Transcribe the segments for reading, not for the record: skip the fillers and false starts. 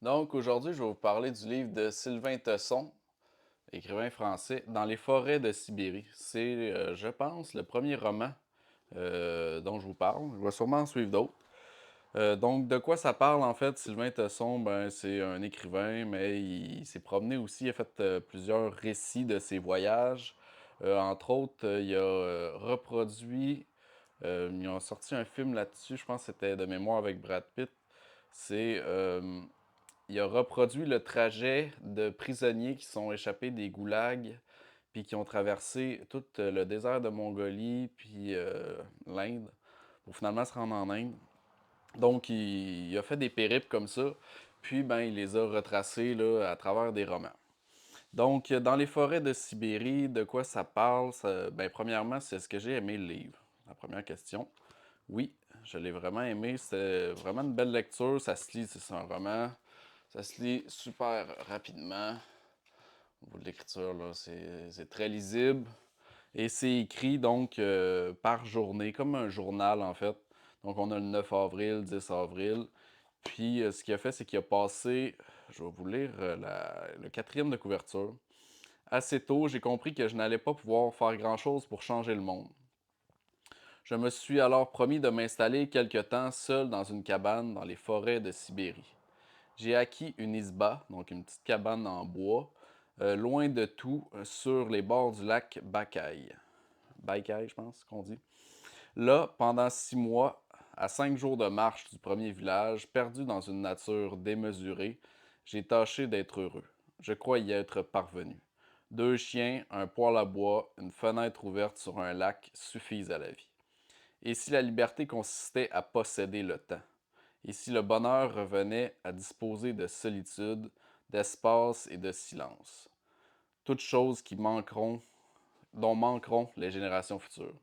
Donc aujourd'hui, je vais vous parler du livre de Sylvain Tesson, écrivain français, Dans les forêts de Sibérie. C'est, je pense, le premier roman dont je vous parle. Je vais sûrement en suivre d'autres. Donc, de quoi ça parle en fait, Sylvain Tesson? Ben, c'est un écrivain, mais il s'est promené aussi, il a fait plusieurs récits de ses voyages. Entre autres, il a reproduit, ils ont sorti un film là-dessus, je pense que c'était de mémoire avec Brad Pitt. C'est il a reproduit le trajet de prisonniers qui sont échappés des goulags, puis qui ont traversé tout le désert de Mongolie, puis l'Inde, pour finalement se rendre en Inde. Donc, il a fait des périples comme ça, puis ben, il les a retracés là, à travers des romans. Donc, dans les forêts de Sibérie, de quoi ça parle? Ben, premièrement, c'est ce que j'ai aimé le livre. La première question. Oui, je l'ai vraiment aimé. C'est vraiment une belle lecture. Ça se lit, c'est un roman. Ça se lit super rapidement. Au niveau de l'écriture, là, c'est très lisible. Et c'est écrit donc par journée, comme un journal en fait. Donc on a le 9 avril, 10 avril. Puis ce qu'il a fait, c'est qu'il a passé, je vais vous lire le quatrième de couverture. Assez tôt, j'ai compris que je n'allais pas pouvoir faire grand-chose pour changer le monde. Je me suis alors promis de m'installer quelque temps seul dans une cabane dans les forêts de Sibérie. J'ai acquis une isba, donc une petite cabane en bois, loin de tout, sur les bords du lac Bakaï. Baïkaï, je pense qu'on dit. Là, pendant 6 mois, à 5 jours de marche du premier village, perdu dans une nature démesurée, j'ai tâché d'être heureux. Je crois y être parvenu. 2 chiens, un poêle à bois, une fenêtre ouverte sur un lac suffisent à la vie. Et si la liberté consistait à posséder le temps? Et si le bonheur revenait à disposer de solitude, d'espace et de silence? Toutes choses qui manqueront, dont manqueront les générations futures.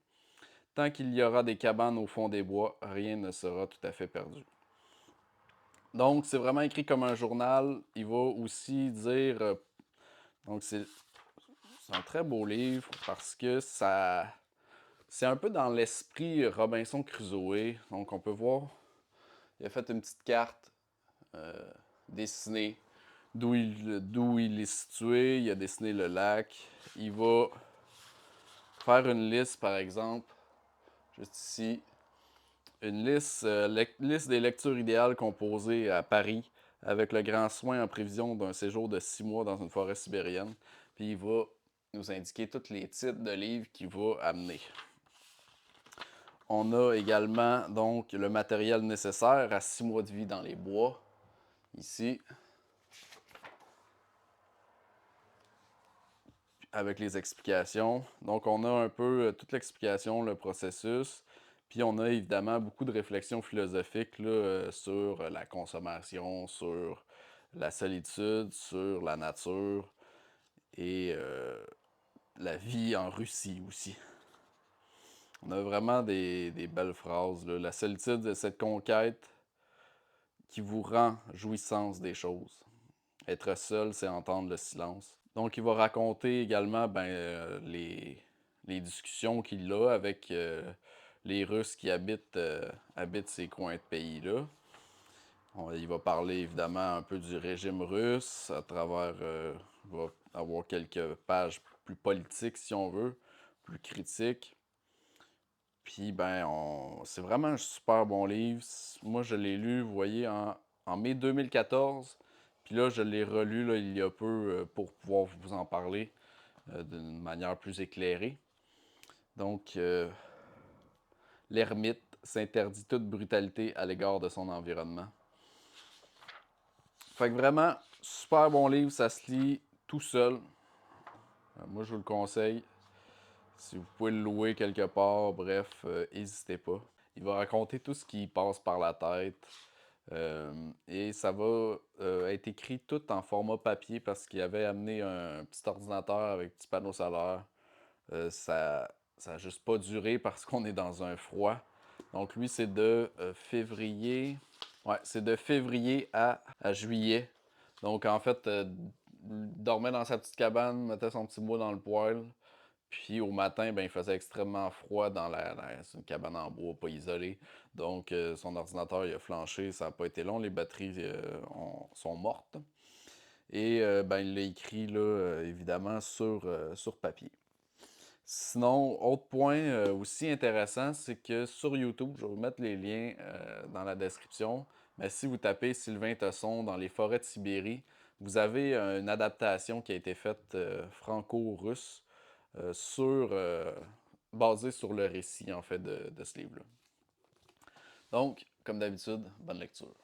Tant qu'il y aura des cabanes au fond des bois, rien ne sera tout à fait perdu. Donc, c'est vraiment écrit comme un journal. Il va aussi dire. Donc, c'est un très beau livre parce que ça. C'est un peu dans l'esprit Robinson Crusoe. Donc, on peut voir. Il a fait une petite carte dessinée d'où il est situé. Il a dessiné le lac. Il va faire une liste, par exemple, juste ici. Une liste des lectures idéales composées à Paris avec le grand soin en prévision d'un séjour de 6 mois dans une forêt sibérienne. Puis il va nous indiquer tous les titres de livres qu'il va amener. On a également donc le matériel nécessaire à 6 mois de vie dans les bois, ici, avec les explications. Donc on a un peu toute l'explication, le processus. Puis on a évidemment beaucoup de réflexions philosophiques là, sur la consommation, sur la solitude, sur la nature et la vie en Russie aussi. On a vraiment des belles phrases, là. La solitude de cette conquête qui vous rend jouissance des choses. Être seul, c'est entendre le silence. Donc, il va raconter également les discussions qu'il a avec les Russes qui habitent ces coins de pays-là. Il va parler évidemment un peu du régime russe à travers. Il va avoir quelques pages plus politiques, si on veut, plus critiques. Puis, ben, c'est vraiment un super bon livre. Moi, je l'ai lu, vous voyez, en mai 2014. Puis là, je l'ai relu là, il y a peu pour pouvoir vous en parler d'une manière plus éclairée. Donc, l'ermite s'interdit toute brutalité à l'égard de son environnement. Fait que vraiment, super bon livre, ça se lit tout seul. Moi, je vous le conseille. Si vous pouvez le louer quelque part, bref, n'hésitez pas. Il va raconter tout ce qui passe par la tête. Et ça va être écrit tout en format papier parce qu'il avait amené un petit ordinateur avec petit panneau solaire. Ça n'a juste pas duré parce qu'on est dans un froid. Donc lui, c'est de février. Ouais, c'est de février à juillet. Donc en fait, il dormait dans sa petite cabane, mettait son petit bois dans le poêle, Puis au matin, ben, il faisait extrêmement froid c'est une cabane en bois, pas isolée. Donc son ordinateur, il a flanché, ça a pas été long, les batteries, sont mortes et ben, il l'a écrit là, évidemment sur papier. Sinon, autre point, aussi intéressant, c'est que sur YouTube, je vais vous mettre les liens, dans la description, mais si vous tapez Sylvain Tesson dans les forêts de Sibérie, vous avez une adaptation qui a été faite, franco-russe, sur, basée sur le récit, en fait, de ce livre-là. Donc, comme d'habitude, bonne lecture.